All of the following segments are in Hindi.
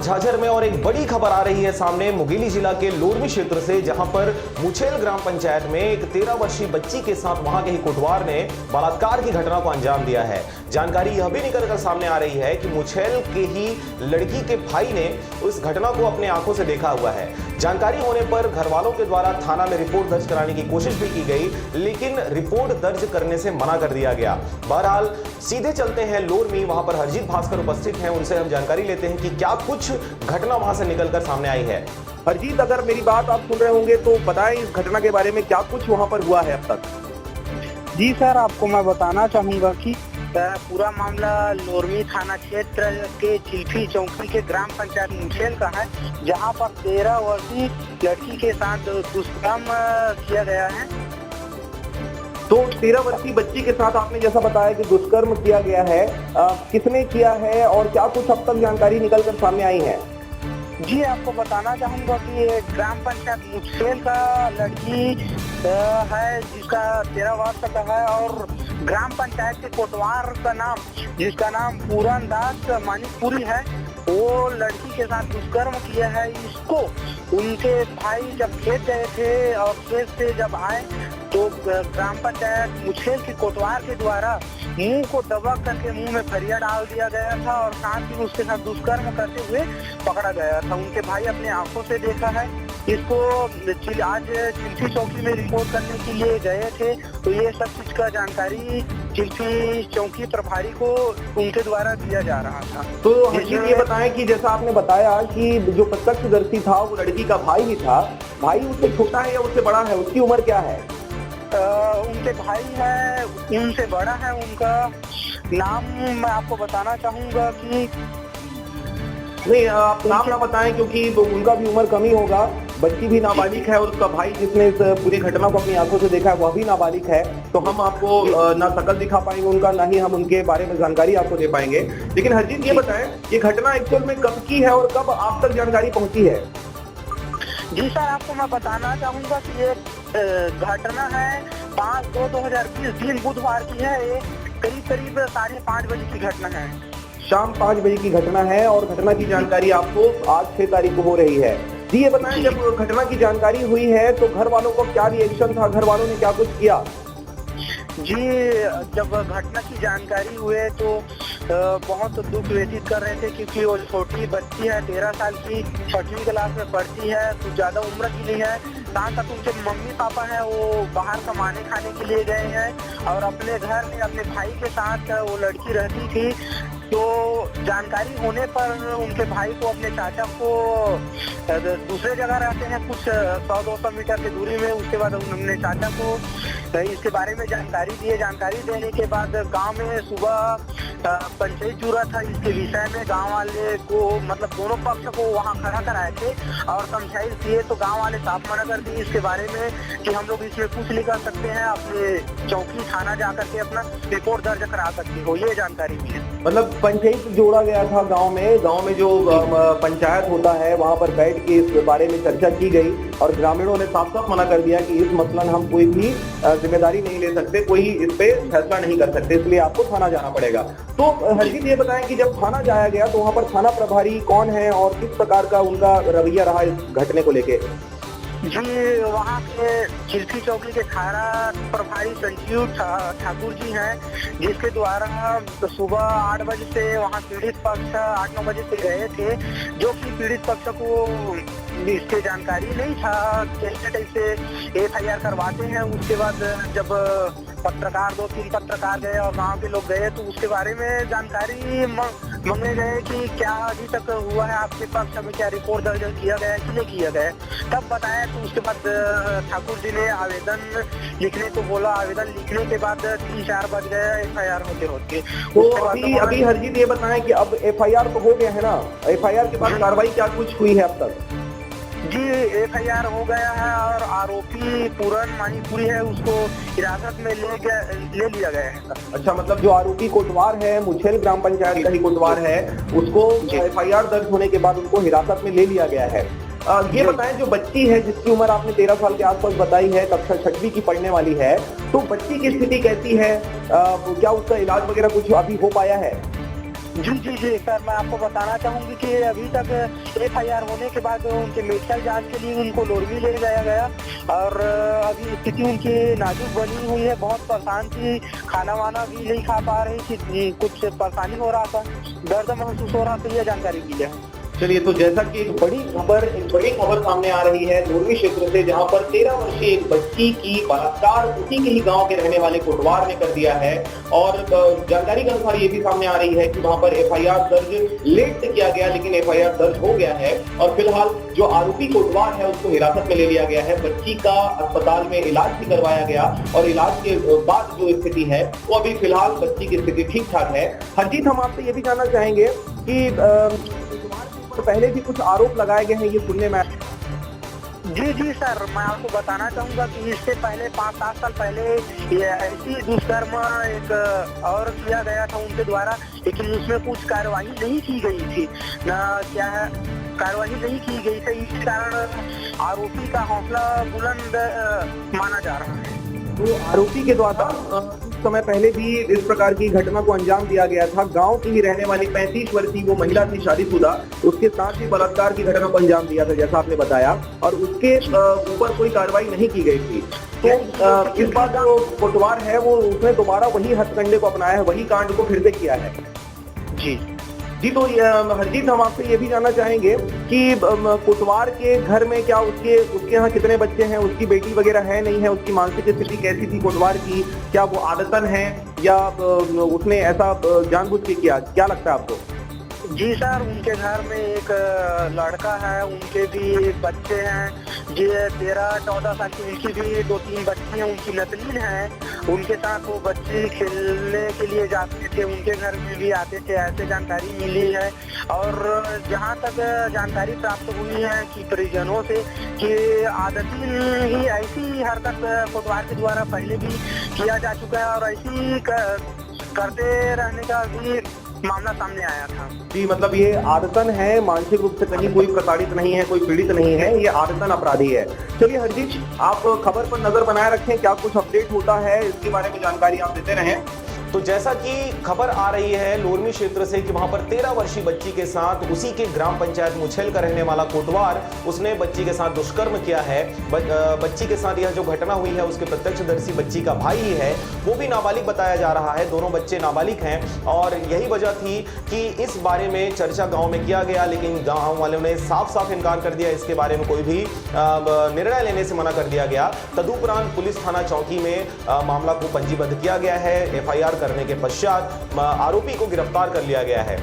झाझर में और एक बड़ी खबर आ रही है सामने मुंगेली जिला के लोरमी क्षेत्र से, जहां पर मुछेल ग्राम पंचायत में एक 13 वर्षीय बच्ची के साथ वहां के ही कोटवार ने बलात्कार की घटना को अंजाम दिया है। जानकारी यह भी निकलकर सामने आ रही है कि मुछेल के ही लड़की के भाई ने उस घटना को अपने आंखों से देखा हुआ है। जानकारी होने पर घर वालों के द्वारा थाना में रिपोर्ट दर्ज कराने की कोशिश भी की गई, लेकिन रिपोर्ट दर्ज करने से मना कर दिया गया। बहरहाल सीधे चलते हैं लोरमी, वहां पर हरजीत भास्कर उपस्थित हैं, उनसे हम जानकारी लेते हैं कि क्या कुछ घटना वहां से निकलकर सामने आई है। हरजीत, अगर मेरी बात आप सुन रहे होंगे तो बताएं इस घटना के बारे में, क्या कुछ वहां पर हुआ है अब तक। जी सर, आपको मैं बताना चाहूंगा कि पूरा मामला लोरमी थाना क्षेत्र के चिल्फी चौकी के ग्राम पंचायत मुछेल का है, जहां पर 13 वर्षीय लड़की के साथ दुष्कर्म किया गया है। तो 13 वर्षीय बच्ची के साथ आपने जैसा बताया कि दुष्कर्म किया गया है, किसने किया है और क्या कुछ अब तक जानकारी निकल कर सामने आई है। जी, आपको बताना चाहूंगा कि ग्राम पंचायत मुछेल का लड़की है जिसका 13 वर्ष का है, और ग्राम पंचायत के कोटवार का नाम, जिसका नाम पूरन दास मानिकपुरी है, वो लड़की के साथ दुष्कर्म किया है। इसको उनके भाई जब खेत गए थे और खेत से जब आए तो ग्राम पंचायत मुछेल के कोटवार के द्वारा मुंह को दबा करके मुंह में फरिया डाल दिया गया था और साथ ही उसके साथ दुष्कर्म करते हुए पकड़ा गया था। उनके भाई अपने आंखों से देखा है। इसको आज चिल्फी चौकी में रिपोर्ट करने के लिए गए थे, तो ये सब चीज का जानकारी चिल्फी चौकी प्रभारी को उनके द्वारा दिया जा रहा था। तो हरजीत, ये बताएं कि जैसा आपने बताया कि जो प्रत्यक्षदर्शी था वो लड़की का भाई ही था, भाई उससे छोटा है या उससे बड़ा है, उसकी उम्र क्या है। उनके भाई है, उनसे बड़ा है। उनका नाम मैं आपको बताना चाहूंगा कि नहीं, आप नाम ना बताएं क्योंकि उनका भी उम्र कम ही होगा। बच्ची भी नाबालिग है और उसका भाई जिसने इस पूरी घटना को अपनी आंखों से देखा है वह भी नाबालिग है। तो हम आपको ना शकल दिखा पाएंगे उनका, ना ही हम उनके बारे में जानकारी आपको दे पाएंगे। लेकिन हरजीत, ये बताएं ये घटना एक्चुअल में कब की है और कब आप तक जानकारी पहुंची है। जी सर, आपको मैं बताना चाहूंगा कि ये घटना है 5/2/2020 दिन बुधवार की है। ये करीब 5:30 बजे की घटना है। शाम 5 बजे की घटना है और घटना की जानकारी आपको आज 6 तारीख को हो रही है। जी, ये बताएं जब घटना की जानकारी हुई है तो घर वालों को क्या रिएक्शन था, घर वालों ने क्या कुछ किया। जी, जब घटना की जानकारी हुए तो बहुत दुख व्यतीत कर रहे थे, क्योंकि वो छोटी बच्ची है, 13 साल की, 6वीं क्लास में पढ़ती है, कुछ ज्यादा उम्र की नहीं है। साथ साथ उनके मम्मी पापा है वो बाहर कमाने खाने के लिए गए हैं और अपने घर में अपने भाई के साथ वो लड़की रहती थी। तो जानकारी होने पर उनके भाई को, अपने चाचा को, दूसरे जगह रहते हैं कुछ 100-200 मीटर की दूरी में, उसके बाद उन्होंने चाचा को इसके बारे में जानकारी दिए। जानकारी देने के बाद गांव में सुबह पंचायत जुड़ा था इसके विषय में। गांव वाले को, मतलब दोनों पक्ष को वहां खड़ा कराए थे और समझाइश दिए, तो गांव वाले साफ मना कर दिए इसके बारे में कि हम लोग इसमें कुछ नहीं कर सकते हैं, अपने चौकी थाना जाकर के अपना रिपोर्ट दर्ज करा सकते हो। ये जानकारी भी है। मतलब पंचायत जोड़ा गया था गांव में जो पंचायत होता है वहां पर बैठ के इस बारे में चर्चा की गई और ग्रामीणों ने साफ साफ मना कर दिया कि इस मसलन हम कोई भी जिम्मेदारी नहीं ले सकते, कोई इस पे फैसला नहीं कर सकते, इसलिए आपको थाना जाना पड़ेगा। तो हरजीत, ये बताएं कि जब थाना जाया गया तो वहां पर थाना प्रभारी कौन है और किस प्रकार का उनका रवैया रहा इस घटने को लेके। जी, वहाँ के चिल्फी चौकी के थाना प्रभारी संजीव ठाकुर जी हैं, जिसके द्वारा सुबह 8 बजे से वहाँ पीड़ित पक्ष 8-9 बजे से गए थे, जो कि पीड़ित पक्ष को इसके जानकारी नहीं था। कैसे FIR करवाते हैं। उसके बाद जब पत्रकार 2-3 पत्रकार गए और गांव के लोग गए तो उसके बारे में जानकारी मांगे गए कि क्या अभी तक हुआ है आपके पक्ष में, क्या रिपोर्ट दर्ज किया गया है कि नहीं किया गया। तब बताया तो उसके बाद ठाकुर जी ने आवेदन लिखने को बोला। आवेदन लिखने के बाद 3-4 बज गए FIR होते। तो अभी हरजीत, ये बताएं कि अब FIR तो हो गया है ना, FIR के बाद कार्रवाई क्या कुछ हुई है अब तक। जी, FIR हो गया है और आरोपी पूरन मानिकपुरी है, उसको हिरासत में ले लिया गया है। अच्छा, मतलब जो आरोपी कोटवार है, मुछेल ग्राम पंचायत का ही कोटवार है, उसको FIR दर्ज होने के बाद उनको हिरासत में ले लिया गया है। ये बताएं जो बच्ची है जिसकी उम्र आपने 13 साल के आसपास बताई है, कक्षा 6वीं की पढ़ने वाली है, तो बच्ची की स्थिति कैसी है, क्या उसका इलाज वगैरह कुछ अभी हो पाया है। जी सर, मैं आपको बताना चाहूंगी कि अभी तक FIR होने के बाद उनके मेडिकल जांच के लिए उनको लोरमी ले जाया गया और अभी स्थिति उनकी नाजुक बनी हुई है। बहुत परेशान थी, खाना वाना भी नहीं खा पा रही थी, कुछ परेशानी हो रहा था, दर्द महसूस हो रहा था। ये जानकारी मिली है। चलिए, तो जैसा कि एक बड़ी खबर सामने आ रही है लोरमी क्षेत्र से, जहां पर 13 वर्षीय एक बच्ची की बलात्कार उसी के ही गांव के रहने वाले कोटवार ने कर दिया है। और जानकारी के अनुसार ये भी सामने आ रही है कि वहां पर FIR दर्ज लेट से किया गया, लेकिन FIR दर्ज हो गया है और फिलहाल जो आरोपी कोटवार है उसको हिरासत में ले लिया गया है। बच्ची का अस्पताल में इलाज भी करवाया गया और इलाज के बाद जो स्थिति है वो अभी फिलहाल बच्ची की स्थिति ठीक ठाक है। हरजीत, हम आपसे ये भी जानना चाहेंगे कि पहले भी कुछ आरोप लगाए गए हैं, ये सुनने में। जी सर, मैं आपको बताना चाहूंगा कि इससे पहले 5-7 साल पहले ये ऐसी दुष्कर्म एक और किया गया था उनके द्वारा, लेकिन उसमें कुछ कार्रवाई नहीं की गई थी, कार्रवाई नहीं की गई थी। इस कारण आरोपी का हौसला बुलंद माना जा रहा है। तो आरोपी के द्वारा कुछ समय पहले भी इस प्रकार की घटना को अंजाम दिया गया था। गांव की ही रहने वाली 35 वर्षीय वो महिला थी, शादीशुदा, उसके साथ ही बलात्कार की घटना को अंजाम दिया था, जैसा आपने बताया, और उसके ऊपर कोई कार्रवाई नहीं की गई थी। तो इस बार जो कोटवार है वो उसने दोबारा वही हथकंडे को अपनाया है, वही कांड को फिर से किया है। जी, तो हरजीत, हम आपसे ये भी जानना चाहेंगे कि कोटवार के घर में क्या उसके यहाँ कितने बच्चे हैं, उसकी बेटी वगैरह है नहीं है, उसकी मानसिक स्थिति कैसी थी कोटवार की, क्या वो आदतन है या उसने ऐसा जानबूझ के किया, क्या लगता है आपको? जी सर, उनके घर में एक लड़का है, उनके भी बच्चे हैं, जी 13-14 साल की उनकी भी 2-3 बच्ची हैं, उनकी नतनीन है। उनके साथ वो बच्चे खेलने के लिए जाते थे, उनके घर में भी आते थे, ऐसे जानकारी मिली है। और जहां तक जानकारी प्राप्त हुई है कि परिजनों से कि आदती ही ऐसी हरकत कोटवार के द्वारा पहले भी किया जा चुका है और ऐसी करते रहने का भी मामला सामने आया था। जी, मतलब ये आदतन है, मानसिक रूप से कहीं कोई प्रताड़ित नहीं है, कोई पीड़ित नहीं है, ये आदतन अपराधी है। चलिए हरजीत, आप खबर पर नजर बनाए रखें, क्या कुछ अपडेट होता है इसके बारे में जानकारी आप देते रहें। तो जैसा कि खबर आ रही है लोरमी क्षेत्र से कि वहां पर 13 वर्षीय बच्ची के साथ उसी के ग्राम पंचायत मुछेल का रहने वाला कोटवार, उसने बच्ची के साथ दुष्कर्म किया है। बच्ची के साथ यह जो घटना हुई है उसके प्रत्यक्षदर्शी बच्ची का भाई ही है, वो भी नाबालिग बताया जा रहा है, दोनों बच्चे नाबालिग हैं। और यही वजह थी कि इस बारे में चर्चा गांव में किया गया, लेकिन गांव वालों ने साफ इनकार कर दिया, इसके बारे में कोई भी निर्णय लेने से मना कर दिया गया। तदुपरांत पुलिस थाना चौकी में मामला को पंजीबद्ध किया गया है। FIR करने के पश्चात आरोपी को गिरफ्तार कर लिया गया है।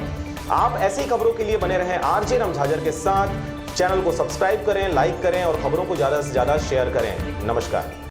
आप ऐसी खबरों के लिए बने रहें RJ राम झाझर के साथ। चैनल को सब्सक्राइब करें, लाइक करें और खबरों को ज्यादा से ज्यादा शेयर करें। नमस्कार।